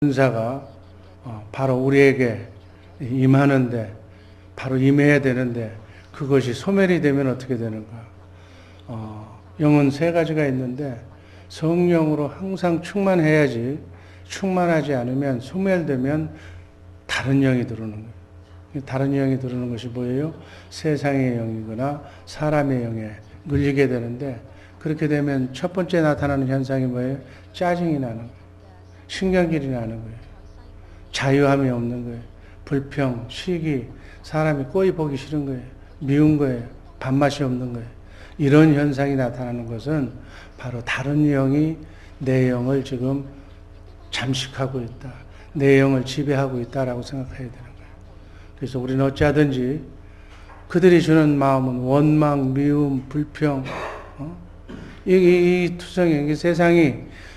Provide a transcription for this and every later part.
은사가 바로 우리에게 임하는데, 바로 임해야 되는데, 그것이 소멸이 되면 어떻게 되는가? 영은 세 가지가 있는데 성령으로 항상 충만해야지, 충만하지 않으면, 소멸되면 다른 영이 들어오는 거예요. 다른 영이 들어오는 것이 뭐예요? 세상의 영이거나 사람의 영에 눌리게 되는데, 그렇게 되면 첫 번째 나타나는 현상이 뭐예요? 짜증이 나는 거예요. 신경질이 나는 거예요. 자유함이 없는 거예요. 불평, 시기, 사람이 꼴이 보기 싫은 거예요. 미운 거예요. 밥맛이 없는 거예요. 이런 현상이 나타나는 것은 바로 다른 영이 내 영을 지금 잠식하고 있다. 내 영을 지배하고 있다라고 생각해야 되는 거예요. 그래서 우리는 어찌하든지 그들이 주는 마음은 원망, 미움, 불평, 이 투성이,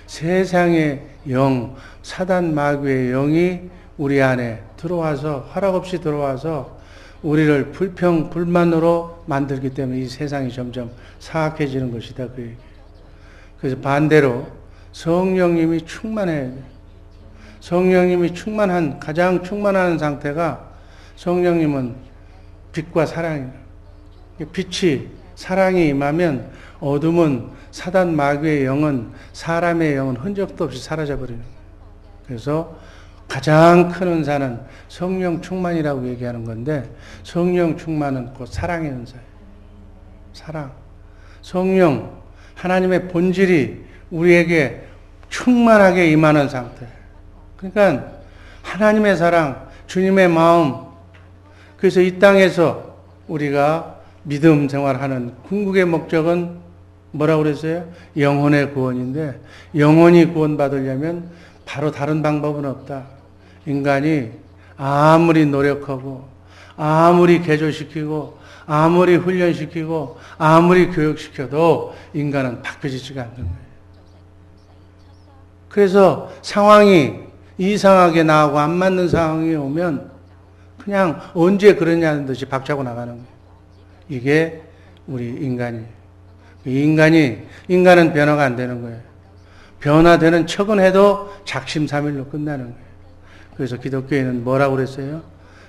세상의 영, 사단 마귀의 영이 우리 안에 들어와서, 허락 없이 들어와서 우리를 불평, 불만으로 만들기 때문에 이 세상이 점점 사악해지는 것이다. 그 얘기예요. 그래서 반대로 성령님이 충만해야 돼요. 성령님이 가장 충만한 상태가, 성령님은 빛과 사랑이에요. 빛이, 사랑이 임하면 어둠은, 사단 마귀의 영은, 사람의 영은 흔적도 없이 사라져버리는 거예요. 그래서 가장 큰 은사는 성령 충만이라고 얘기하는 건데, 성령 충만은 곧 사랑의 은사예요. 사랑. 성령, 하나님의 본질이 우리에게 충만하게 임하는 상태. 그러니까 하나님의 사랑, 주님의 마음. 그래서 이 땅에서 우리가 믿음 생활하는 궁극의 목적은 뭐라고 그랬어요? 영혼의 구원인데, 영혼이 구원받으려면 바로 다른 방법은 없다. 인간이 아무리 노력하고, 아무리 개조시키고, 아무리 훈련시키고, 아무리 교육시켜도 인간은 바뀌어지지가 않는 거예요. 그래서 상황이 이상하게 나오고 안 맞는 상황이 오면 그냥 언제 그러냐는 듯이 박차고 나가는 거예요. 이게 우리 인간이에요. 인간은 변화가 안 되는 거예요. 변화되는 척은 해도 작심삼일로 끝나는 거예요. 그래서 기독교에는 뭐라고 그랬어요?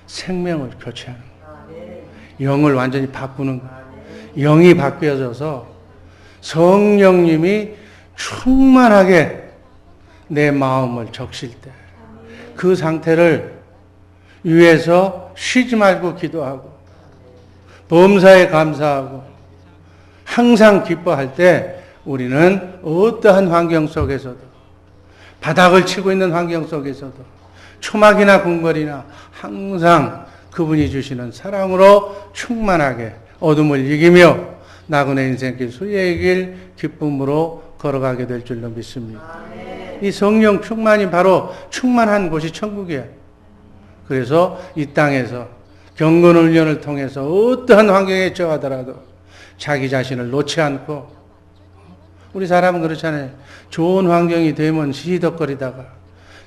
생명을 교체하는 거예요. 영을 완전히 바꾸는 거예요. 영이 바뀌어져서 성령님이 충만하게 내 마음을 적실 때, 그 상태를 위해서 쉬지 말고 기도하고, 범사에 감사하고, 항상 기뻐할 때 우리는 어떠한 환경 속에서도, 바닥을 치고 있는 환경 속에서도, 초막이나 궁궐이나 항상 그분이 주시는 사랑으로 충만하게 어둠을 이기며 나그네 인생길, 수리의 길 기쁨으로 걸어가게 될 줄로 믿습니다. 이 성령 충만이 바로 충만한 곳이 천국이에요. 그래서 이 땅에서 경건 훈련을 통해서 어떠한 환경에 처하더라도 자기 자신을 놓지 않고, 우리 사람은 그렇잖아요. 좋은 환경이 되면 시시덕거리다가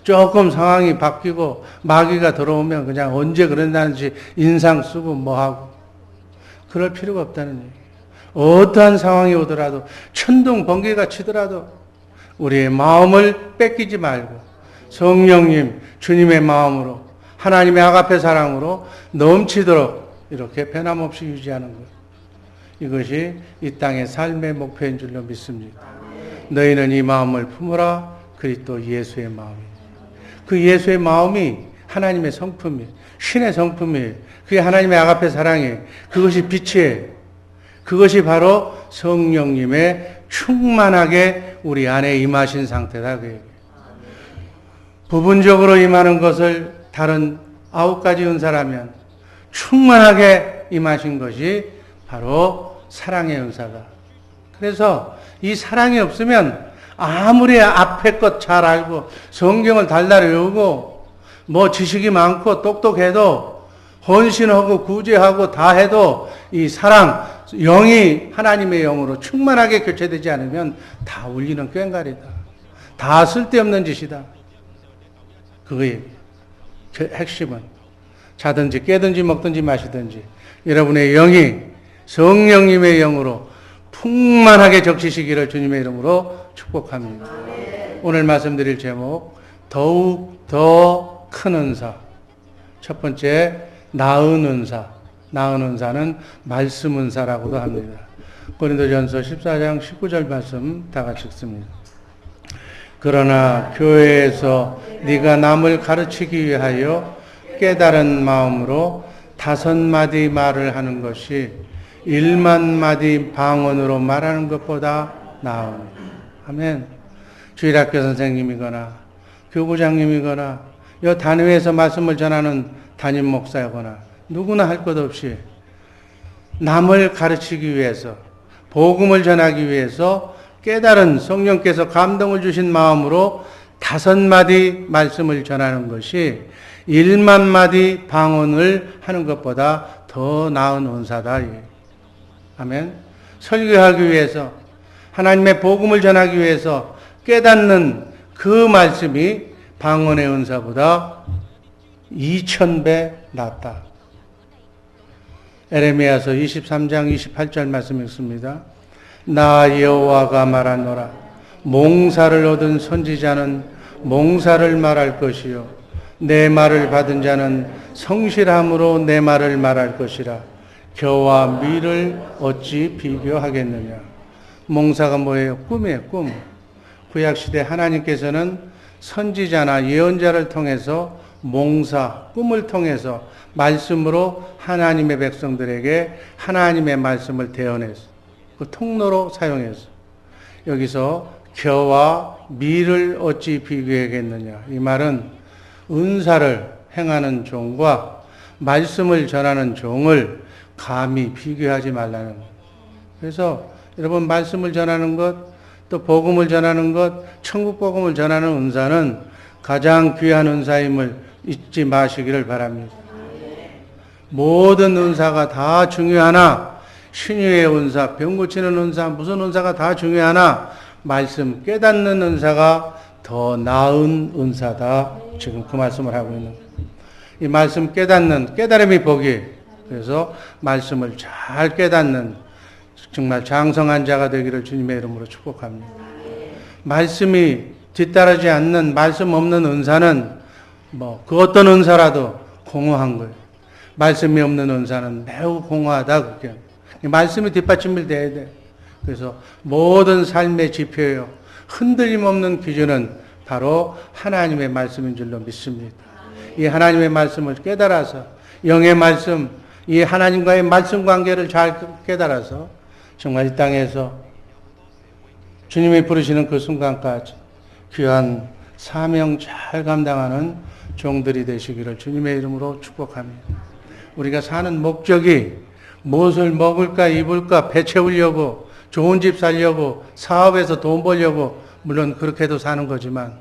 조금 상황이 바뀌고 마귀가 들어오면 그냥 언제 그런다는지 인상 쓰고 뭐하고, 그럴 필요가 없다는 얘기예요. 어떠한 상황이 오더라도, 천둥 번개가 치더라도 우리의 마음을 뺏기지 말고 성령님, 주님의 마음으로, 하나님의 아가페 사랑으로 넘치도록 이렇게 변함없이 유지하는 것. 이것이 이 땅의 삶의 목표인 줄로 믿습니다. 너희는 이 마음을 품으라. 그리스도 예수의 마음이에요. 그 예수의 마음이 하나님의 성품이에요. 신의 성품이에요. 그게 하나님의 아가페 사랑이에요. 그것이 빛이에요. 그것이 바로 성령님의 충만하게 우리 안에 임하신 상태다. 그 얘기예요. 부분적으로 임하는 것을 다른 9가지 은사라면 충만하게 임하신 것이 바로 사랑의 은사다. 그래서 이 사랑이 없으면 아무리 앞에 것 잘 알고 성경을 달달 외우고 뭐 지식이 많고 똑똑해도, 헌신하고 구제하고 다 해도 이 사랑, 영이 하나님의 영으로 충만하게 교체되지 않으면 다 울리는 꽹과리다. 다 쓸데없는 짓이다. 그거의 핵심은 자든지 깨든지 먹든지 마시든지 여러분의 영이 성령님의 영으로 풍만하게 적시시기를 주님의 이름으로 축복합니다. 오늘 말씀드릴 제목, 더욱 더 큰 은사. 첫 번째, 나은 은사. 나은 은사는 말씀 은사라고도 합니다. 고린도전서 14장 19절 말씀 다 같이 읽습니다. 그러나 교회에서 네가 남을 가르치기 위하여 깨달은 마음으로 5마디 말을 하는 것이 1만마디 방언으로 말하는 것보다 나으니. 아멘. 주일학교 선생님이거나 교구장님이거나 이 단회에서 말씀을 전하는 담임 목사이거나 누구나 할 것 없이 남을 가르치기 위해서, 복음을 전하기 위해서 깨달은 성령께서 감동을 주신 마음으로 5마디 말씀을 전하는 것이 1만마디 방언을 하는 것보다 더 나은 은사다. 아멘. 설교하기 위해서, 하나님의 복음을 전하기 위해서 깨닫는 그 말씀이 방언의 은사보다 2000배 낫다. 에레미야서 23장 28절 말씀 읽습니다. 나 여호와가 말하노라. 몽사를 얻은 선지자는 몽사를 말할 것이요 내 말을 받은 자는 성실함으로 내 말을 말할 것이라. 겨와 미를 어찌 비교하겠느냐. 몽사가 뭐예요? 꿈이에요. 꿈. 구약시대 하나님께서는 선지자나 예언자를 통해서 몽사, 꿈을 통해서 말씀으로 하나님의 백성들에게 하나님의 말씀을 대언해서 그 통로로 사용해서 여기서 겨와 미를 어찌 비교하겠느냐. 이 말은 은사를 행하는 종과 말씀을 전하는 종을 감히 비교하지 말라는 거예요. 그래서 여러분 말씀을 전하는 것, 또 복음을 전하는 것, 천국 복음을 전하는 은사는 가장 귀한 은사임을 잊지 마시기를 바랍니다. 모든 은사가 다 중요하나 신유의 은사, 병 고치는 은사, 무슨 은사가 다 중요하나 말씀 깨닫는 은사가 더 나은 은사다. 지금 그 말씀을 하고 있는 거예요. 이 말씀 깨닫는 깨달음이 복이. 그래서 말씀을 잘 깨닫는 정말 장성한 자가 되기를 주님의 이름으로 축복합니다. 말씀이 뒤따르지 않는 말씀 없는 은사는 그 어떤 은사라도 공허한 거예요. 말씀이 없는 은사는 매우 공허하다. 그렇게. 말씀이 뒷받침을 돼야 돼. 그래서 모든 삶의 지표요, 흔들림 없는 기준은 바로 하나님의 말씀인 줄로 믿습니다. 이 하나님의 말씀을 깨달아서 영의 말씀, 이 하나님과의 말씀 관계를 잘 깨달아서 정말 이 땅에서 주님이 부르시는 그 순간까지 귀한 사명 잘 감당하는 종들이 되시기를 주님의 이름으로 축복합니다. 우리가 사는 목적이 무엇을 먹을까 입을까 배 채우려고 좋은 집 살려고 사업에서 돈 벌려고 물론 그렇게도 사는 거지만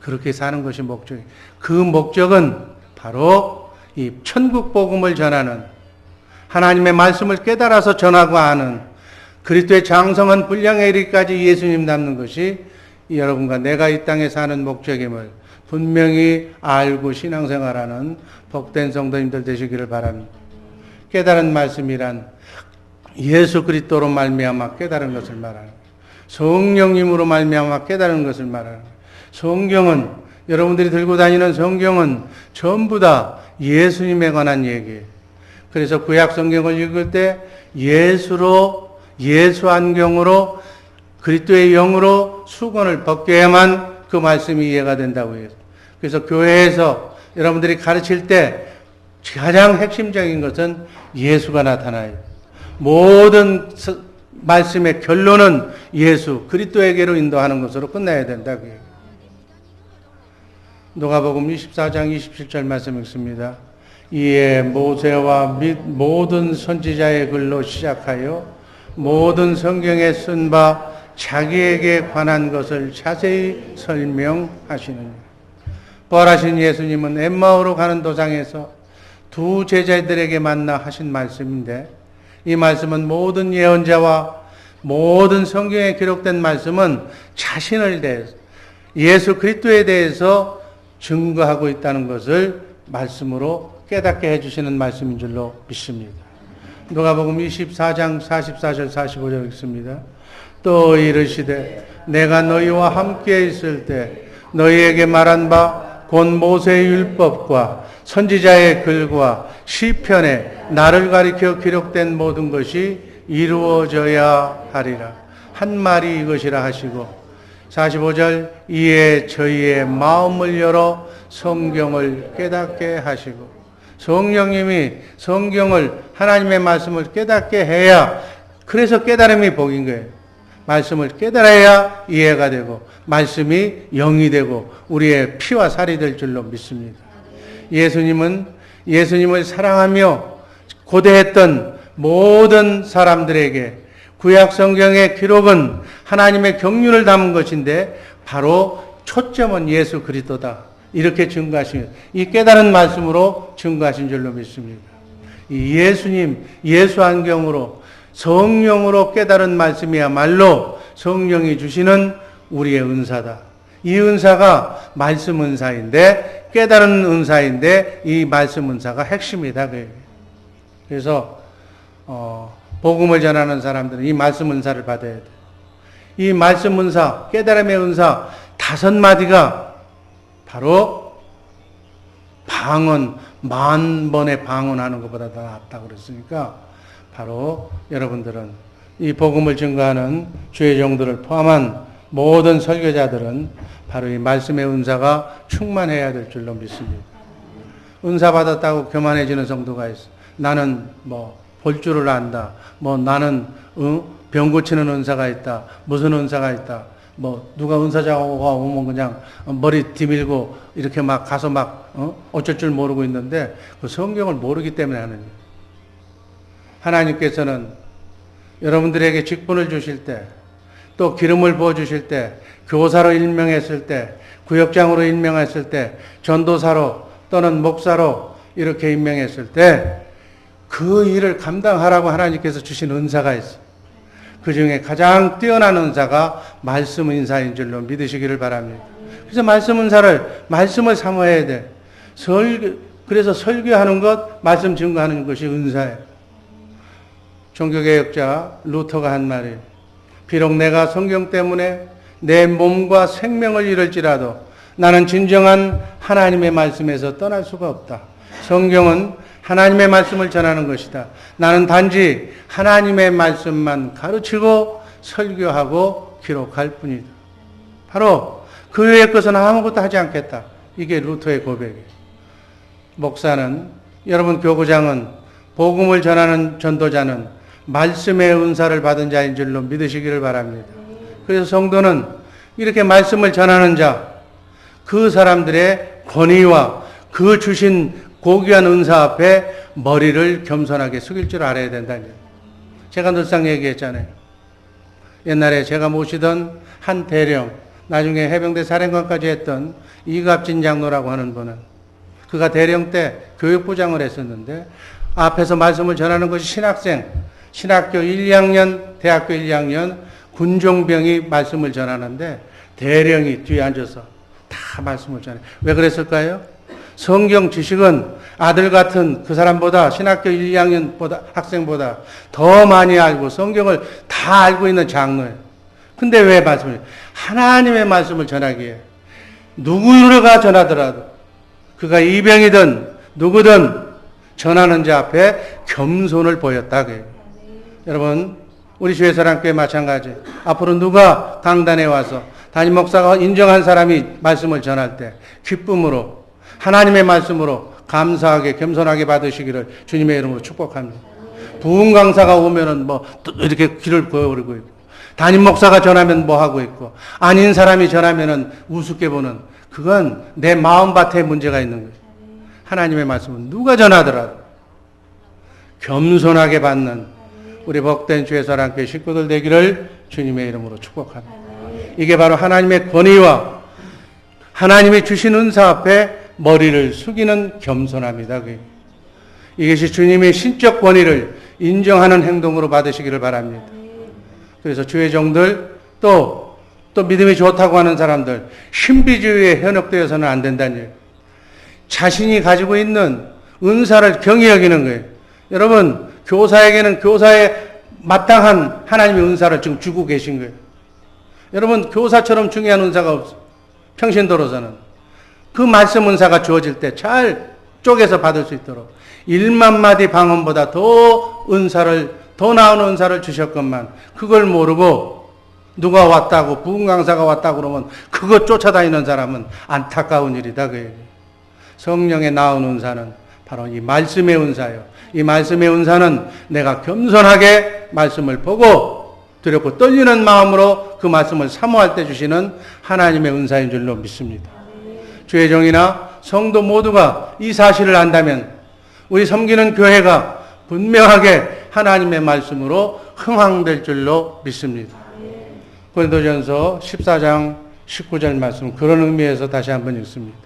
그렇게 사는 것이 목적이 그 목적은 바로 이 천국 복음을 전하는 하나님의 말씀을 깨달아서 전하고 하는 그리스도의 장성한 분량에 이르기까지 예수님 닮는 것이 여러분과 내가 이 땅에 사는 목적임을 분명히 알고 신앙생활하는 복된 성도님들 되시기를 바랍니다. 깨달은 말씀이란 예수 그리스도로 말미암아 깨달은 것을 말하는 거예요. 성령님으로 말미암아 깨달은 것을 말하는 거예요. 성경은 여러분들이 들고 다니는 성경은 전부 다 예수님에 관한 얘기예요. 그래서 구약 성경을 읽을 때 예수 안경으로 그리스도의 영으로 수건을 벗겨야만 그 말씀이 이해가 된다고 해요. 그래서 교회에서 여러분들이 가르칠 때 가장 핵심적인 것은 예수가 나타나요. 모든 말씀의 결론은 예수, 그리스도에게로 인도하는 것으로 끝나야 된다고 해요. 누가복음 24장 27절 말씀 읽습니다. 이에 모세와 및 모든 선지자의 글로 시작하여 모든 성경에 쓴 바 자기에게 관한 것을 자세히 설명하시느니라. 부활하신 예수님은 엠마오로 가는 도상에서 두 제자들에게 만나 하신 말씀인데 이 말씀은 모든 예언자와 모든 성경에 기록된 말씀은 자신을 대해서 예수 그리스도에 대해서 증거하고 있다는 것을 말씀으로 깨닫게 해주시는 말씀인 줄로 믿습니다. 누가복음 24장 44절 45절 읽습니다. 또 이르시되 내가 너희와 함께 있을 때 너희에게 말한 바 곧 모세의 율법과 선지자의 글과 시편에 나를 가리켜 기록된 모든 것이 이루어져야 하리라. 한 말이 이것이라 하시고 45절 이에 저희의 마음을 열어 성경을 깨닫게 하시고 성령님이 성경을 하나님의 말씀을 깨닫게 해야 그래서 깨달음이 복인 거예요. 말씀을 깨달아야 이해가 되고 말씀이 영이 되고 우리의 피와 살이 될 줄로 믿습니다. 예수님을 사랑하며 고대했던 모든 사람들에게 구약 성경의 기록은 하나님의 경륜을 담은 것인데 바로 초점은 예수 그리스도다. 이렇게 증거하십니다. 이 깨달은 말씀으로 증거하신 줄로 믿습니다. 이 예수님, 예수 안경으로 성령으로 깨달은 말씀이야말로 성령이 주시는 우리의 은사다. 이 은사가 말씀 은사인데 깨달은 은사인데 이 말씀 은사가 핵심이다. 그래서 복음을 전하는 사람들은 이 말씀 은사를 받아야 돼. 이 말씀 은사, 깨달음의 은사 5마디가 바로 방언, 10,000번의 방언하는 것보다 더 낫다고 그랬으니까 바로 여러분들은 이 복음을 증거하는 주의 종들을 포함한 모든 설교자들은 바로 이 말씀의 은사가 충만해야 될 줄로 믿습니다. 은사 받았다고 교만해지는 성도가 있어. 나는 볼 줄을 안다. 나는 병 고치는 은사가 있다. 무슨 은사가 있다. 누가 은사자가 오면 그냥 머리 뒤밀고 이렇게 막 가서 어쩔 줄 모르고 있는데 그 성경을 모르기 때문에 하는 거예요. 하나님께서는 여러분들에게 직분을 주실 때, 또 기름을 부어주실 때, 교사로 임명했을 때, 구역장으로 임명했을 때, 전도사로 또는 목사로 이렇게 임명했을 때 그 일을 감당하라고 하나님께서 주신 은사가 있어요. 그 중에 가장 뛰어난 은사가 말씀 은사인 줄로 믿으시기를 바랍니다. 그래서 말씀을 사모해야 돼. 그래서 설교하는 것, 말씀 증거하는 것이 은사예요. 종교개혁자 루터가 한 말이에요. 비록 내가 성경 때문에 내 몸과 생명을 잃을지라도 나는 진정한 하나님의 말씀에서 떠날 수가 없다. 성경은 하나님의 말씀을 전하는 것이다. 나는 단지 하나님의 말씀만 가르치고 설교하고 기록할 뿐이다. 바로 그 외의 것은 아무것도 하지 않겠다. 이게 루터의 고백이에요. 목사는, 여러분 교구장은, 복음을 전하는 전도자는 말씀의 은사를 받은 자인 줄로 믿으시기를 바랍니다. 그래서 성도는 이렇게 말씀을 전하는 자, 그 사람들의 권위와 그 주신 고귀한 은사 앞에 머리를 겸손하게 숙일 줄 알아야 된다는 거예요. 제가 늘상 얘기했잖아요. 옛날에 제가 모시던 한 대령, 나중에 해병대 사령관까지 했던 이갑진 장로라고 하는 분은 그가 대령 때 교육부장을 했었는데 앞에서 말씀을 전하는 것이 신학교 1, 2학년, 대학교 1, 2학년 군종병이 말씀을 전하는데 대령이 뒤에 앉아서 다 말씀을 전해요. 왜 그랬을까요? 성경 지식은 아들 같은 그 사람보다 신학교 1, 2학년 학생보다 더 많이 알고 성경을 다 알고 있는 장로예요. 근데 왜 말씀을? 하나님의 말씀을 전하기에 누구가 전하더라도 그가 이병이든 누구든 전하는 자 앞에 겸손을 보였다. 여러분, 우리 주의사랑교회 마찬가지. 앞으로 누가 강단에 와서 담임 목사가 인정한 사람이 말씀을 전할 때 기쁨으로 하나님의 말씀으로 감사하게 겸손하게 받으시기를 주님의 이름으로 축복합니다. 부흥 강사가 오면은 이렇게 길을 보여버리고 있고, 담임 목사가 전하면 하고 있고, 아닌 사람이 전하면은 우습게 보는, 그건 내 마음밭에 문제가 있는 거예요. 하나님의 말씀은 누가 전하더라도 겸손하게 받는 우리 복된 주의 사랑교회 식구들 되기를 주님의 이름으로 축복합니다. 이게 바로 하나님의 권위와 하나님이 주신 은사 앞에 머리를 숙이는 겸손함이다. 이것이 주님의 신적 권위를 인정하는 행동으로 받으시기를 바랍니다. 그래서 주의 종들 또 믿음이 좋다고 하는 사람들 신비주의에 현혹되어서는 안 된다는 얘기예요. 자신이 가지고 있는 은사를 경히 여기는 거예요. 여러분, 교사에게는 교사의 마땅한 하나님의 은사를 지금 주고 계신 거예요. 여러분, 교사처럼 중요한 은사가 없어. 평신도로서는 그 말씀 은사가 주어질 때 잘 쪼개서 받을 수 있도록 1만 마디 방언보다 더 나은 은사를 주셨건만 그걸 모르고 누가 왔다고 부흥 강사가 왔다고 그러면 그거 쫓아다니는 사람은 안타까운 일이다 그 얘기. 성령의 나은 은사는 바로 이 말씀의 은사예요. 이 말씀의 은사는 내가 겸손하게 말씀을 보고 두렵고 떨리는 마음으로 그 말씀을 사모할 때 주시는 하나님의 은사인 줄로 믿습니다. 주의 종이나 성도 모두가 이 사실을 안다면 우리 섬기는 교회가 분명하게 하나님의 말씀으로 흥황될 줄로 믿습니다. 고린도전서 14장 19절 말씀 그런 의미에서 다시 한번 읽습니다.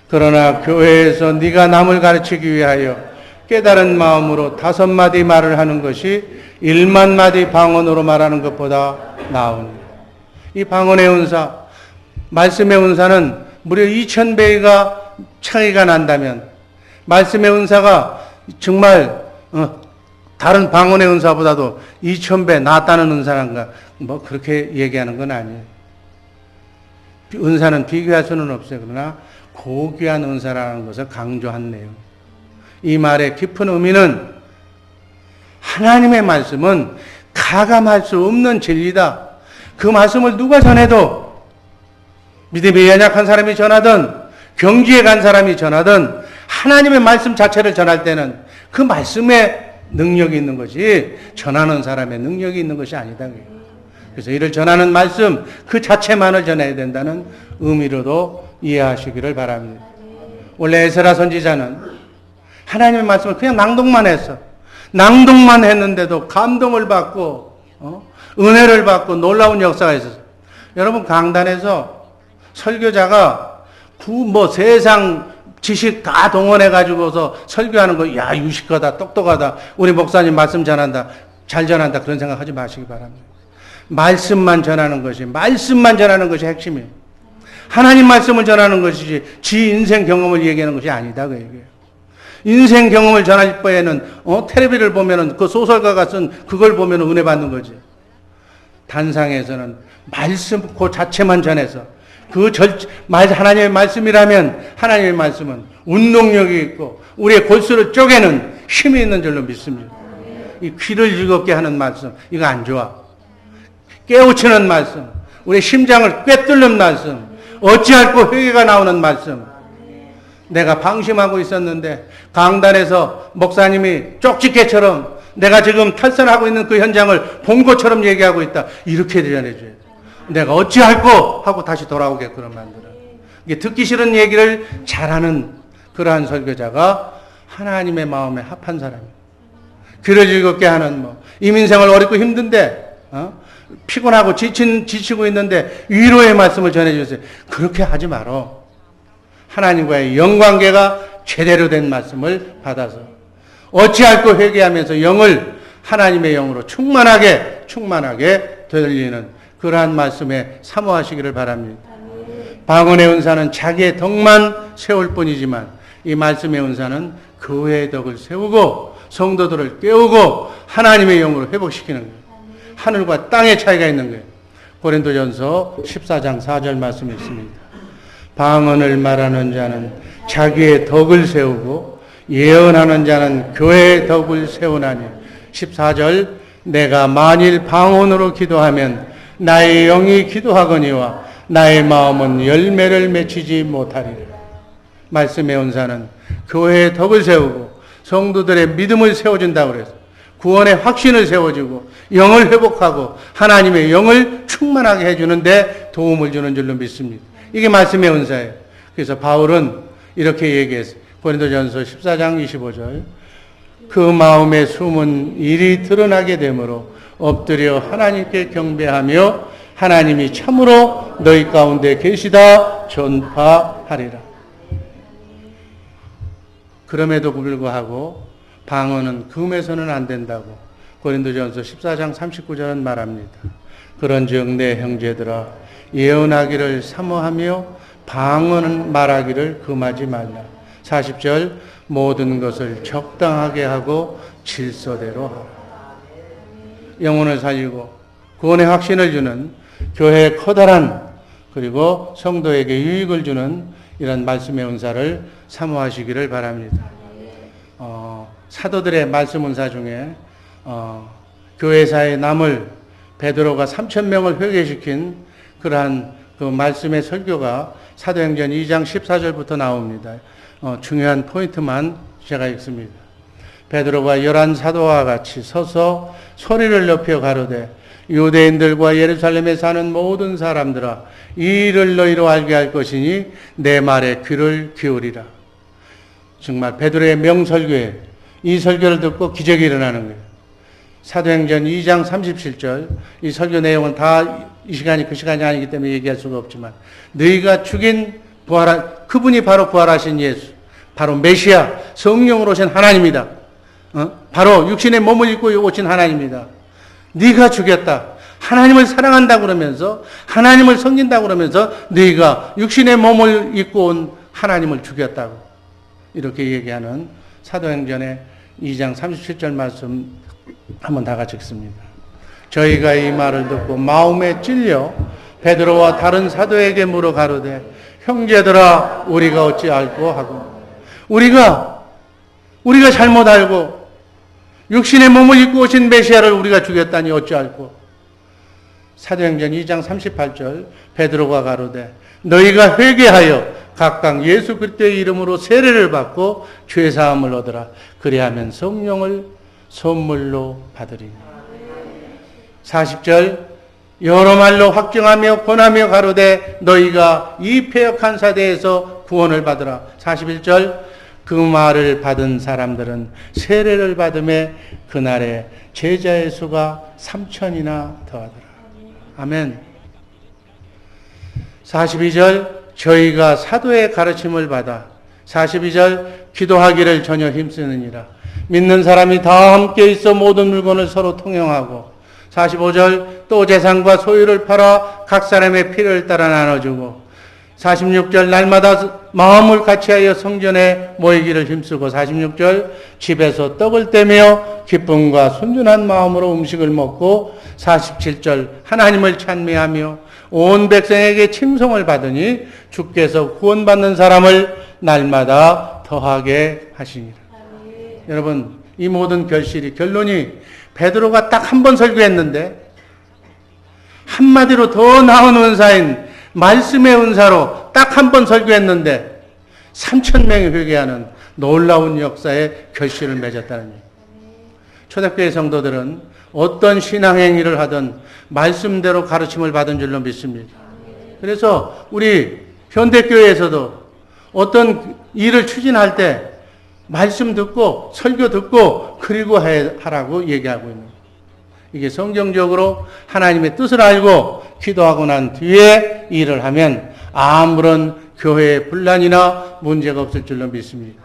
그러나 교회에서 네가 남을 가르치기 위하여 깨달은 마음으로 5마디 말을 하는 것이 1만 마디 방언으로 말하는 것보다 나으니. 이 방언의 은사, 말씀의 은사는 무려 2000배가 차이가 난다면 말씀의 은사가 정말 다른 방언의 은사보다도 2000배 낫다는 은사란가 뭐 그렇게 얘기하는 건 아니에요. 은사는 비교할 수는 없어요. 그러나 고귀한 은사라는 것을 강조한 내용. 이 말의 깊은 의미는 하나님의 말씀은 가감할 수 없는 진리다. 그 말씀을 누가 전해도 믿음이 연약한 사람이 전하든 경지에 간 사람이 전하든 하나님의 말씀 자체를 전할 때는 그 말씀에 능력이 있는 것이 전하는 사람의 능력이 있는 것이 아니다. 그래서 이를 전하는 말씀 그 자체만을 전해야 된다는 의미로도 이해하시기를 바랍니다. 원래 에스라 선지자는 하나님의 말씀을 그냥 낭독만 했어. 낭독만 했는데도 감동을 받고 은혜를 받고 놀라운 역사가 있었어요. 여러분 강단에서 설교자가 세상 지식 다 동원해가지고서 설교하는 거, 야, 유식하다, 똑똑하다, 우리 목사님 말씀 전한다, 잘 전한다, 그런 생각 하지 마시기 바랍니다. 말씀만 전하는 것이 핵심이에요. 하나님 말씀을 전하는 것이지, 지 인생 경험을 얘기하는 것이 아니다, 그 얘기예요. 인생 경험을 전할 바에는, 텔레비를 보면은, 그 소설가가 쓴 그걸 보면 은혜 받는 거지. 단상에서는 말씀, 그 자체만 전해서, 하나님의 말씀이라면 하나님의 말씀은 운동력이 있고 우리의 골수를 쪼개는 힘이 있는 줄로 믿습니다. 이 귀를 즐겁게 하는 말씀 이거 안 좋아. 깨우치는 말씀, 우리의 심장을 꿰뚫는 말씀, 어찌할꼬 회개가 나오는 말씀. 내가 방심하고 있었는데 강단에서 목사님이 쪽집게처럼 내가 지금 탈선하고 있는 그 현장을 본 것처럼 얘기하고 있다. 이렇게 전해줘야 돼. 내가 어찌할꼬 하고 다시 돌아오게끔 만들어. 이게 듣기 싫은 얘기를 잘하는 그러한 설교자가 하나님의 마음에 합한 사람이에요. 귀를 즐겁게 하는 이민생활 어렵고 힘든데 피곤하고 지치고 있는데 위로의 말씀을 전해주세요. 그렇게 하지 말어. 하나님과의 영관계가 제대로 된 말씀을 받아서 어찌할꼬 회개하면서 영을 하나님의 영으로 충만하게 되돌리는 그러한 말씀에 사모하시기를 바랍니다. 방언의 은사는 자기의 덕만 세울 뿐이지만 이 말씀의 은사는 교회의 덕을 세우고 성도들을 깨우고 하나님의 영으로 회복시키는 거예요. 하늘과 땅의 차이가 있는 거예요. 고린도전서 14장 4절 말씀이 있습니다. 방언을 말하는 자는 자기의 덕을 세우고 예언하는 자는 교회의 덕을 세우나니 14절 내가 만일 방언으로 기도하면 나의 영이 기도하거니와 나의 마음은 열매를 맺히지 못하리라. 말씀의 은사는 교회의 덕을 세우고 성도들의 믿음을 세워준다고 그래서 구원의 확신을 세워주고 영을 회복하고 하나님의 영을 충만하게 해주는데 도움을 주는 줄로 믿습니다. 이게 말씀의 은사예요. 그래서 바울은 이렇게 얘기했어요. 고린도전서 14장 25절 그 마음의 숨은 일이 드러나게 되므로 엎드려 하나님께 경배하며 하나님이 참으로 너희 가운데 계시다 전파하리라. 그럼에도 불구하고 방언은 금해서는 안 된다고 고린도전서 14장 39절은 말합니다. 그런즉 내 형제들아 예언하기를 사모하며 방언은 말하기를 금하지 말라. 40절 모든 것을 적당하게 하고 질서대로 하라. 영혼을 살리고 구원의 확신을 주는 교회의 커다란 그리고 성도에게 유익을 주는 이런 말씀의 은사를 사모하시기를 바랍니다. 사도들의 말씀 은사 중에 교회사의 남을 베드로가 3,000명을 회개시킨 그러한 그 말씀의 설교가 사도행전 2장 14절부터 나옵니다. 중요한 포인트만 제가 읽습니다. 베드로가 11 사도와 같이 서서 소리를 높여 가로되 유대인들과 예루살렘에 사는 모든 사람들아 이 일을 너희로 알게 할 것이니 내 말에 귀를 기울이라. 정말 베드로의 명설교에 이 설교를 듣고 기적이 일어나는 거예요. 사도행전 2장 37절 이 설교 내용은 다 이 시간이 그 시간이 아니기 때문에 얘기할 수가 없지만 너희가 죽인 그분이 바로 부활하신 예수, 바로 메시아 성령으로 오신 하나님이다. 바로 육신의 몸을 입고 오신 하나님이다. 네가 죽였다. 하나님을 사랑한다고 그러면서 하나님을 섬긴다고 그러면서 네가 육신의 몸을 입고 온 하나님을 죽였다고 이렇게 얘기하는 사도행전의 2장 37절 말씀 한번 다 같이 읽습니다. 저희가 이 말을 듣고 마음에 찔려 베드로와 다른 사도에게 물어 가로되 형제들아 우리가 어찌 알고 하고 우리가 잘못 알고 육신의 몸을 입고 오신 메시아를 우리가 죽였다니 어찌 알고. 사도행전 2장 38절 베드로가 가로되 너희가 회개하여 각각 예수 그리스도의 이름으로 세례를 받고 죄사함을 얻으라. 그리하면 성령을 선물로 받으리니. 40절 여러 말로 확증하며 권하며 가로되 너희가 이 패역한 사대에서 구원을 받으라. 41절 그 말을 받은 사람들은 세례를 받음에 그날에 제자의 수가 3,000이나 더하더라. 아멘. 42절 저희가 사도의 가르침을 받아 42절 기도하기를 전혀 힘쓰느니라. 믿는 사람이 다 함께 있어 모든 물건을 서로 통용하고 45절 또 재산과 소유를 팔아 각 사람의 필요를 따라 나눠주고 46절 날마다 마음을 같이하여 성전에 모이기를 힘쓰고 46절 집에서 떡을 떼며 기쁨과 순전한 마음으로 음식을 먹고 47절 하나님을 찬미하며 온 백성에게 칭송을 받으니 주께서 구원받는 사람을 날마다 더하게 하시니라. 여러분 이 모든 결론이 베드로가 딱 한 번 설교했는데 한마디로 더 나은 은사인 말씀의 은사로 딱 한 번 설교했는데 3,000명이 회개하는 놀라운 역사의 결실을 맺었다는 얘기예요. 초대교회 성도들은 어떤 신앙행위를 하든 말씀대로 가르침을 받은 줄로 믿습니다. 그래서 우리 현대교회에서도 어떤 일을 추진할 때 말씀 듣고 설교 듣고 그리고 하라고 얘기하고 있는 거예요. 이게 성경적으로 하나님의 뜻을 알고 기도하고 난 뒤에 일을 하면 아무런 교회에 분란이나 문제가 없을 줄로 믿습니다.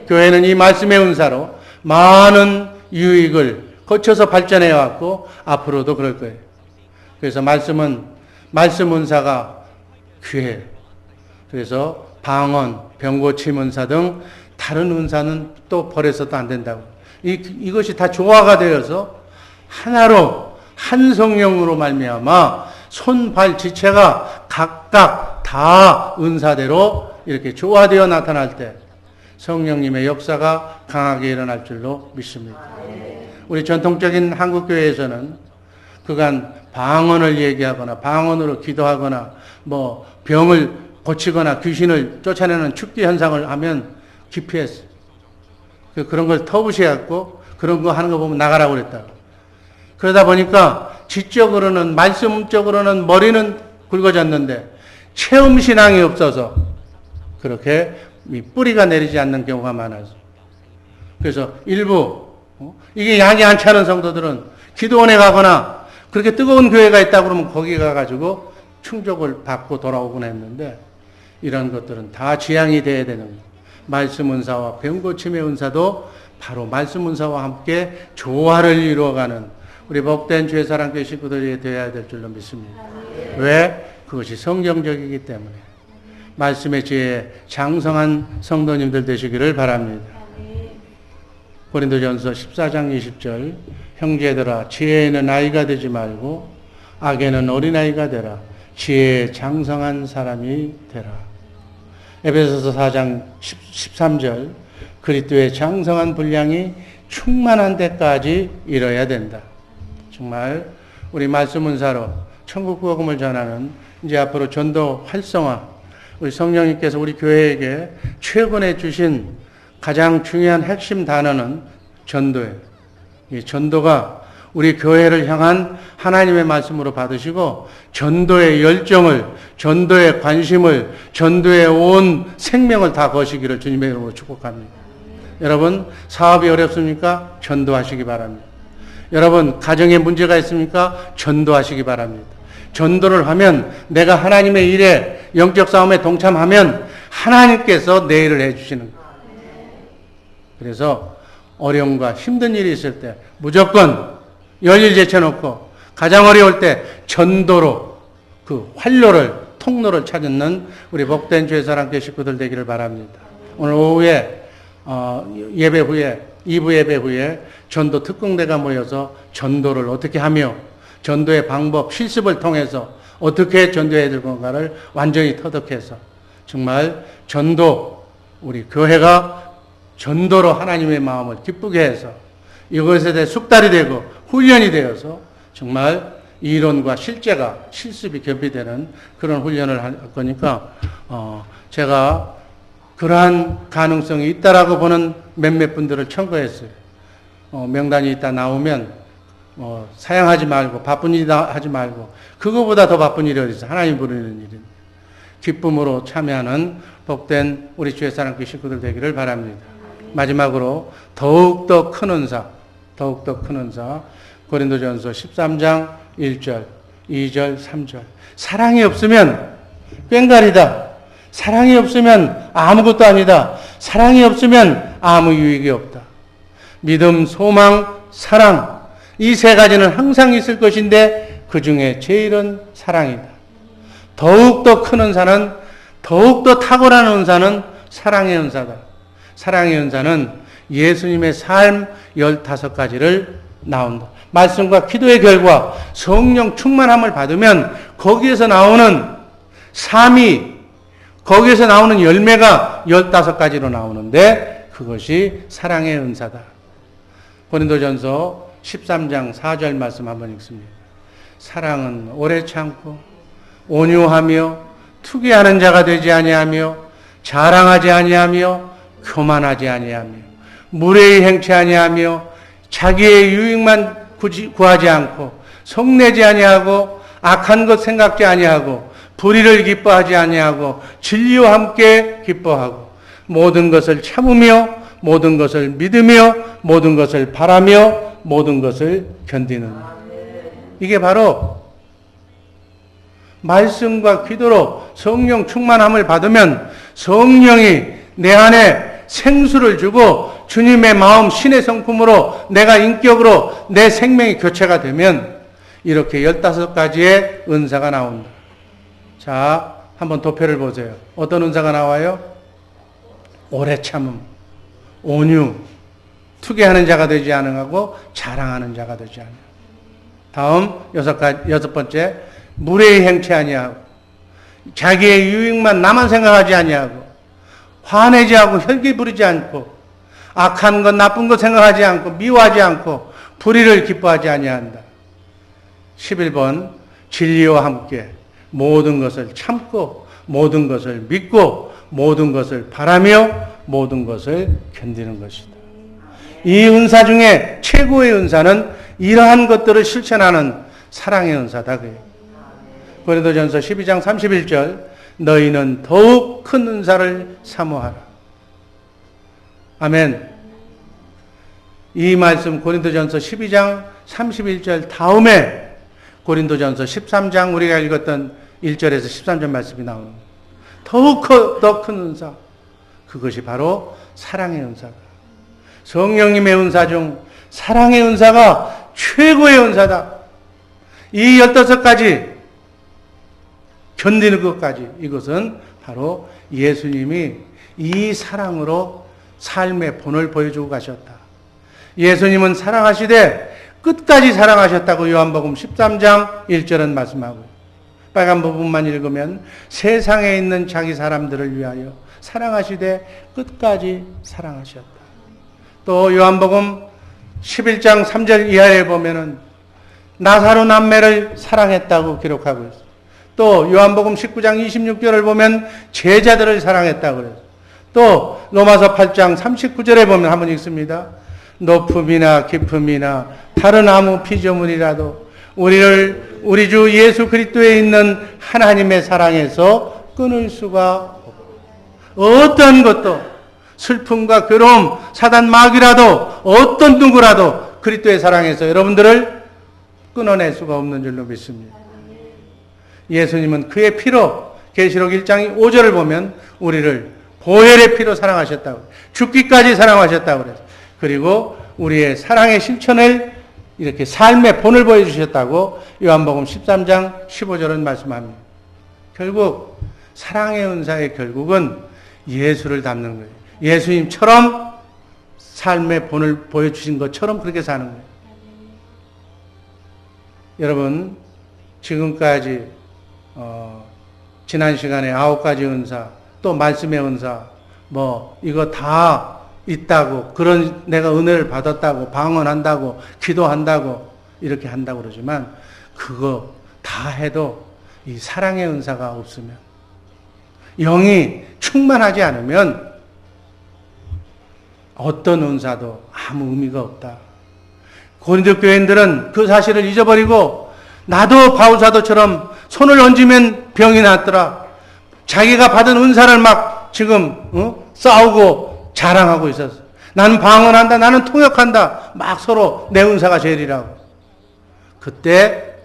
교회는 이 말씀의 은사로 많은 유익을 거쳐서 발전해 왔고 앞으로도 그럴 거예요. 그래서 말씀 은사가 귀해요. 그래서 방언, 병고침 은사 등 다른 은사는 또 버려서도 안 된다고. 이것이 다 조화가 되어서 하나로 한 성령으로 말미암아 손, 발, 지체가 각각 다 은사대로 이렇게 조화되어 나타날 때 성령님의 역사가 강하게 일어날 줄로 믿습니다. 우리 전통적인 한국교회에서는 그간 방언을 얘기하거나 방언으로 기도하거나 뭐 병을 고치거나 귀신을 쫓아내는 축기 현상을 하면 기피했어요. 그런 걸 터부시해갖고 그런 거 하는 거 보면 나가라고 그랬다고. 그러다 보니까 지적으로는 말씀적으로는 머리는 굵어졌는데 체험신앙이 없어서 그렇게 뿌리가 내리지 않는 경우가 많아서 그래서 일부 이게 양이 안 차는 성도들은 기도원에 가거나 그렇게 뜨거운 교회가 있다 그러면 거기 가가지고 충족을 받고 돌아오곤 했는데 이런 것들은 다 지향이 돼야 되는 거예요. 말씀 은사와 병고침의 은사도 바로 말씀 은사와 함께 조화를 이루어가는 우리 복된 죄사랑교회 식구들이 되어야 될 줄로 믿습니다. 왜? 그것이 성경적이기 때문에. 말씀의 지혜에 장성한 성도님들 되시기를 바랍니다. 고린도전서 14장 20절 형제들아 지혜에는 나이가 되지 말고 악에는 어린아이가 되라. 지혜에 장성한 사람이 되라. 에베소서 4장 13절 그리스도의 장성한 분량이 충만한 데까지 이뤄야 된다. 정말 우리 말씀 은사로 천국 복음을 전하는 이제 앞으로 전도 활성화, 우리 성령님께서 우리 교회에게 최근에 주신 가장 중요한 핵심 단어는 전도예요. 이 전도가 우리 교회를 향한 하나님의 말씀으로 받으시고 전도의 열정을, 전도의 관심을, 전도의 온 생명을 다 거시기를 주님의 이름으로 축복합니다. 여러분 사업이 어렵습니까? 전도하시기 바랍니다. 여러분 가정에 문제가 있습니까? 전도하시기 바랍니다. 전도를 하면 내가 하나님의 일에 영적 싸움에 동참하면 하나님께서 내 일을 해주시는 거예요. 그래서 어려움과 힘든 일이 있을 때 무조건 열일 제쳐놓고 가장 어려울 때 전도로 그 활로를 통로를 찾는 우리 복된 주의 사랑교회 식구들 되기를 바랍니다. 오늘 오후에 예배 후에 2부 예배 후에 전도 특공대가 모여서 전도를 어떻게 하며 전도의 방법, 실습을 통해서 어떻게 전도해야 될 건가를 완전히 터득해서 정말 전도, 우리 교회가 전도로 하나님의 마음을 기쁘게 해서 이것에 대해 숙달이 되고 훈련이 되어서 정말 이론과 실제가 실습이 겸비되는 그런 훈련을 할 거니까 제가 그러한 가능성이 있다라고 보는 몇몇 분들을 청구했어요. 명단이 있다 나오면 사양하지 말고 바쁜 일 하지 말고 그거보다 더 바쁜 일이 어디 있어. 하나님 부르는 일은 기쁨으로 참여하는 복된 우리 주의 사랑교회 식구들 되기를 바랍니다. 마지막으로 더욱더 큰 은사 고린도전서 13장 1절 2절 3절 사랑이 없으면 꽹가리다. 사랑이 없으면 아무것도 아니다. 사랑이 없으면 아무 유익이 없다. 믿음, 소망, 사랑 이 세 가지는 항상 있을 것인데 그 중에 제일은 사랑이다. 더욱더 큰 은사는, 더욱더 탁월한 은사는 사랑의 은사다. 사랑의 은사는 예수님의 삶 15가지를 나온다. 말씀과 기도의 결과 성령 충만함을 받으면 거기에서 나오는 삶이, 거기에서 나오는 열매가 15가지로 나오는데 그것이 사랑의 은사다. 고린도전서 13장 4절 말씀 한번 읽습니다. 사랑은 오래 참고 온유하며 투기하는 자가 되지 아니하며 자랑하지 아니하며 교만하지 아니하며 무례히 행치 아니하며 자기의 유익만 구하지 않고 속내지 아니하고 악한 것 생각지 아니하고 불의를 기뻐하지 아니하고 진리와 함께 기뻐하고 모든 것을 참으며 모든 것을 믿으며 모든 것을 바라며 모든 것을 견디는 이게 바로 말씀과 기도로 성령 충만함을 받으면 성령이 내 안에 생수를 주고 주님의 마음 신의 성품으로 내가 인격으로 내 생명이 교체가 되면 이렇게 15가지의 은사가 나온다. 자, 한번 도표를 보세요. 어떤 은사가 나와요? 오래 참음, 온유, 투기하는 자가 되지 않으하고 자랑하는 자가 되지 않으. 다음 6번째, 무례히 행치 아니하고 자기의 유익만 나만 생각하지 아니하고 화내지 않고 혈기 부리지 않고 악한 것 나쁜 것 생각하지 않고 미워하지 않고 불의를 기뻐하지 아니한다. 11번 진리와 함께 모든 것을 참고 모든 것을 믿고 모든 것을 바라며 모든 것을 견디는 것이다. 이 은사 중에 최고의 은사는 이러한 것들을 실천하는 사랑의 은사다. 고린도전서 12장 31절 너희는 더욱 큰 은사를 사모하라. 아멘. 이 말씀 고린도전서 12장 31절 다음에 고린도전서 13장 우리가 읽었던 1절에서 13절 말씀이 나오는 더욱 더 큰 은사, 그것이 바로 사랑의 은사다. 성령님의 은사 중 사랑의 은사가 최고의 은사다. 이 15가지 견디는 것까지 이것은 바로 예수님이 이 사랑으로 삶의 본을 보여주고 가셨다. 예수님은 사랑하시되 끝까지 사랑하셨다고 요한복음 13장 1절은 말씀하고 빨간 부분만 읽으면 세상에 있는 자기 사람들을 위하여 사랑하시되 끝까지 사랑하셨다. 또 요한복음 11장 3절 이하에 보면은 나사로 남매를 사랑했다고 기록하고 있어요. 또 요한복음 19장 26절을 보면 제자들을 사랑했다고 그래요. 또 로마서 8장 39절에 보면 한번 읽습니다. 높음이나 깊음이나 다른 아무 피조물이라도 우리를 우리 주 예수 그리스도에 있는 하나님의 사랑에서 끊을 수가 없고, 어떤 것도 슬픔과 괴로움, 사단 마귀라도 어떤 누구라도 그리스도의 사랑에서 여러분들을 끊어낼 수가 없는 줄로 믿습니다. 예수님은 그의 피로 계시록 1장 5절을 보면 우리를 보혈의 피로 사랑하셨다고, 죽기까지 사랑하셨다고 그래서, 그리고 우리의 사랑의 실천을 이렇게 삶의 본을 보여주셨다고 요한복음 13장 15절은 말씀합니다. 결국 사랑의 은사의 결국은 예수를 닮는 거예요. 예수님처럼 삶의 본을 보여주신 것처럼 그렇게 사는 거예요. 여러분, 지금까지 지난 시간에 9가지 은사, 또 말씀의 은사, 이거 다 있다고, 그런 내가 은혜를 받았다고, 방언한다고, 기도한다고, 이렇게 한다고 그러지만, 그거 다 해도 이 사랑의 은사가 없으면, 영이 충만하지 않으면, 어떤 은사도 아무 의미가 없다. 고린도 교인들은 그 사실을 잊어버리고, 나도 바울사도처럼 손을 얹으면 병이 낫더라. 자기가 받은 은사를 막 지금 싸우고 자랑하고 있었어. 나는 방언한다, 나는 통역한다, 막 서로 내 은사가 제일이라고. 그때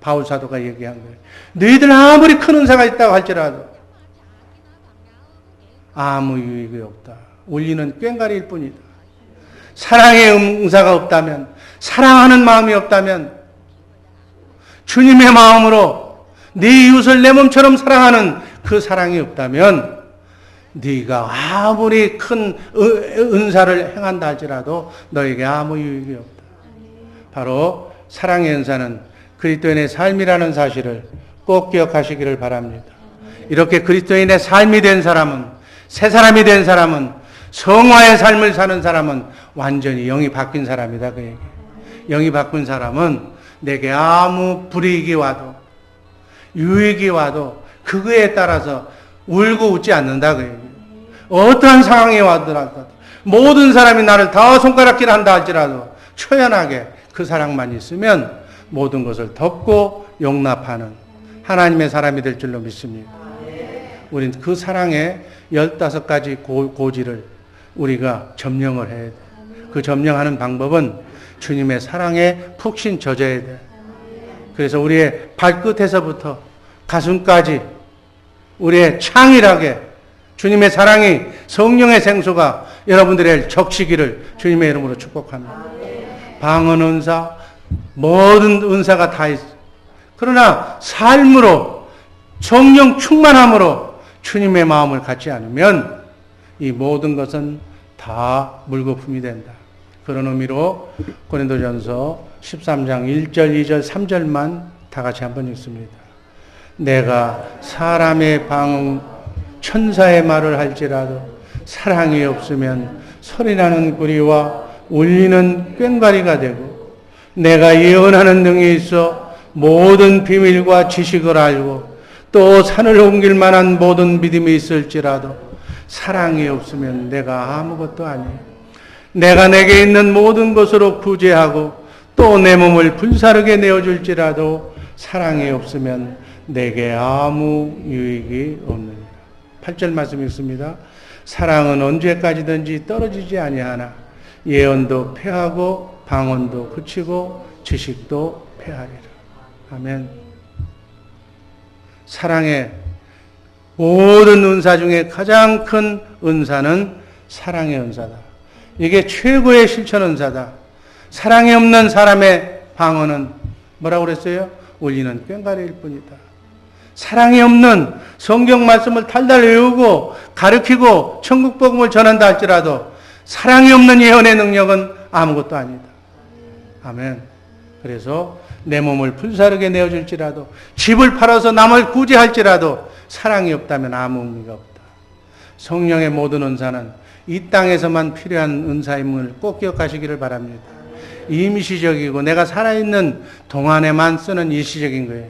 바울사도가 얘기한 거예요. 너희들 아무리 큰 은사가 있다고 할지라도 아무 유익이 없다. 울리는 꽹과리일 뿐이다. 사랑의 은사가 없다면, 사랑하는 마음이 없다면, 주님의 마음으로 네 이웃을 내 몸처럼 사랑하는 그 사랑이 없다면, 네가 아무리 큰 은사를 행한다 할지라도 너에게 아무 유익이 없다. 바로 사랑의 은사는 그리스도인의 삶이라는 사실을 꼭 기억하시기를 바랍니다. 이렇게 그리스도인의 삶이 된 사람은, 새 사람이 된 사람은, 성화의 삶을 사는 사람은 완전히 영이 바뀐 사람이다. 그 얘기. 영이 바꾼 사람은 내게 아무 불이익이 와도, 유익이 와도 그거에 따라서 울고 웃지 않는다. 그 얘기. 어떠한 상황이 와더라도, 모든 사람이 나를 다 손가락질 한다 할지라도 초연하게 그 사랑만 있으면 모든 것을 덮고 용납하는 하나님의 사람이 될 줄로 믿습니다. 우린 그 사랑의 15가지 고지를 우리가 점령을 해야 돼. 그 점령하는 방법은 주님의 사랑에 푹신 젖어야 돼. 그래서 우리의 발끝에서부터 가슴까지 우리의 창일하게 주님의 사랑이, 성령의 생수가 여러분들의 적시기를 주님의 이름으로 축복합니다. 방언 은사, 모든 은사가 다 있어. 그러나 삶으로, 성령 충만함으로 주님의 마음을 갖지 않으면 이 모든 것은 다 물거품이 된다. 그런 의미로 고린도전서 13장 1절, 2절, 3절만 다 같이 한번 읽습니다. 내가 사람의 천사의 말을 할지라도 사랑이 없으면 소리나는 구리와 울리는 꽹과리가 되고, 내가 예언하는 능이 있어 모든 비밀과 지식을 알고 또 산을 옮길 만한 모든 믿음이 있을지라도 사랑이 없으면 내가 아무것도 아니에요. 내가 내게 있는 모든 것으로 구제하고 또 내 몸을 불사르게 내어줄지라도 사랑이 없으면 내게 아무 유익이 없느니라. 8절 말씀 읽습니다. 사랑은 언제까지든지 떨어지지 아니하나 예언도 패하고 방언도 그치고 지식도 패하리라. 아멘. 사랑의 모든 은사 중에 가장 큰 은사는 사랑의 은사다. 이게 최고의 실천 은사다. 사랑이 없는 사람의 방언은 뭐라고 그랬어요? 울리는 꽹과리일 뿐이다. 사랑이 없는 성경 말씀을 달달 외우고 가르치고 천국 복음을 전한다 할지라도 사랑이 없는 예언의 능력은 아무것도 아니다. 아멘. 그래서 내 몸을 불사르게 내어줄지라도, 집을 팔아서 남을 구제할지라도 사랑이 없다면 아무 의미가 없다. 성령의 모든 은사는 이 땅에서만 필요한 은사임을 꼭 기억하시기를 바랍니다. 임시적이고 내가 살아있는 동안에만 쓰는 일시적인 거예요.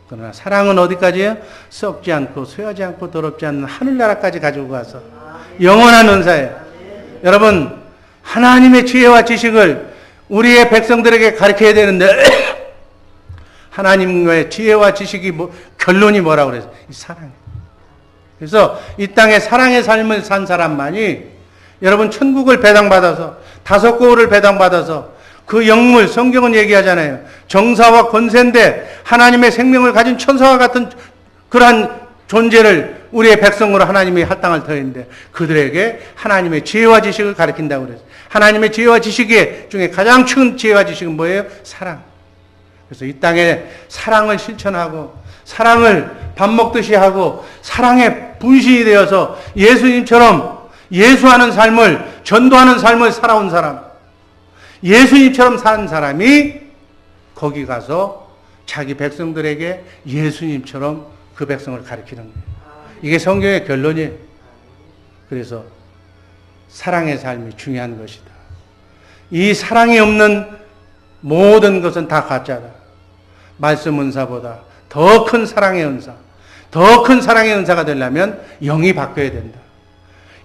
그러나 사랑은 어디까지예요? 썩지 않고 쇠하지 않고 더럽지 않는 하늘나라까지 가지고 가서 영원한 은사예요. 여러분, 하나님의 지혜와 지식을 우리의 백성들에게 가르쳐야 되는데 하나님의 지혜와 지식이 결론이 뭐라고 그래서 이 사랑이에요. 그래서 이 땅에 사랑의 삶을 산 사람만이 여러분 천국을 배당받아서 5고을을 배당받아서 그 영물, 성경은 얘기하잖아요. 정사와 권세인데 하나님의 생명을 가진 천사와 같은 그러한 존재를 우리의 백성으로 하나님이 할당을 더했는데 그들에게 하나님의 지혜와 지식을 가르친다고 그랬어요. 하나님의 지혜와 지식 중에 가장 큰 지혜와 지식은 뭐예요? 사랑. 그래서 이 땅에 사랑을 실천하고 사랑을 밥 먹듯이 하고 사랑의 분신이 되어서 예수님처럼 예수하는 삶을, 전도하는 삶을 살아온 사람, 예수님처럼 사는 사람이 거기 가서 자기 백성들에게 예수님처럼 그 백성을 가르치는 거예요. 이게 성경의 결론이에요. 그래서 사랑의 삶이 중요한 것이다. 이 사랑이 없는 모든 것은 다 가짜다. 말씀 은사보다 더 큰 사랑의 은사, 더 큰 사랑의 은사가 되려면 영이 바뀌어야 된다.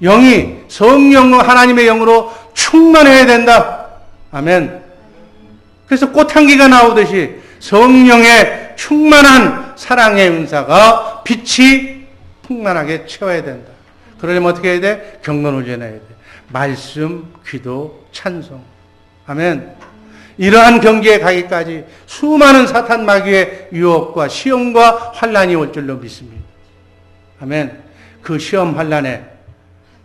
영이 성령 하나님의 영으로 충만해야 된다. 아멘. 그래서 꽃향기가 나오듯이 성령의 충만한 사랑의 은사가 빛이 풍만하게 채워야 된다. 그러려면 어떻게 해야 돼? 경건을 전해야 돼. 말씀, 기도, 찬송. 아멘. 이러한 경지에 가기까지 수많은 사탄 마귀의 유혹과 시험과 환난이 올 줄로 믿습니다. 아멘. 그 시험 환난에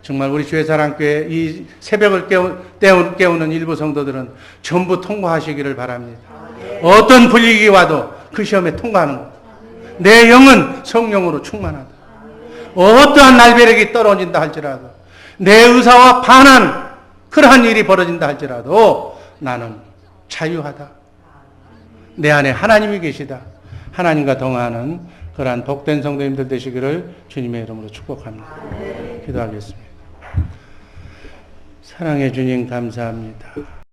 정말 우리 주의사랑교회 이 새벽을 깨우는 일부 성도들은 전부 통과하시기를 바랍니다. 어떤 불이익이 와도 그 시험에 통과하는 것. 내 영은 성령으로 충만하다. 어떠한 날벼락이 떨어진다 할지라도 내 의사와 반한 그러한 일이 벌어진다 할지라도 나는 자유하다. 내 안에 하나님이 계시다. 하나님과 동행하는 그러한 복된 성도님들 되시기를 주님의 이름으로 축복합니다. 기도하겠습니다. 사랑해 주님 감사합니다.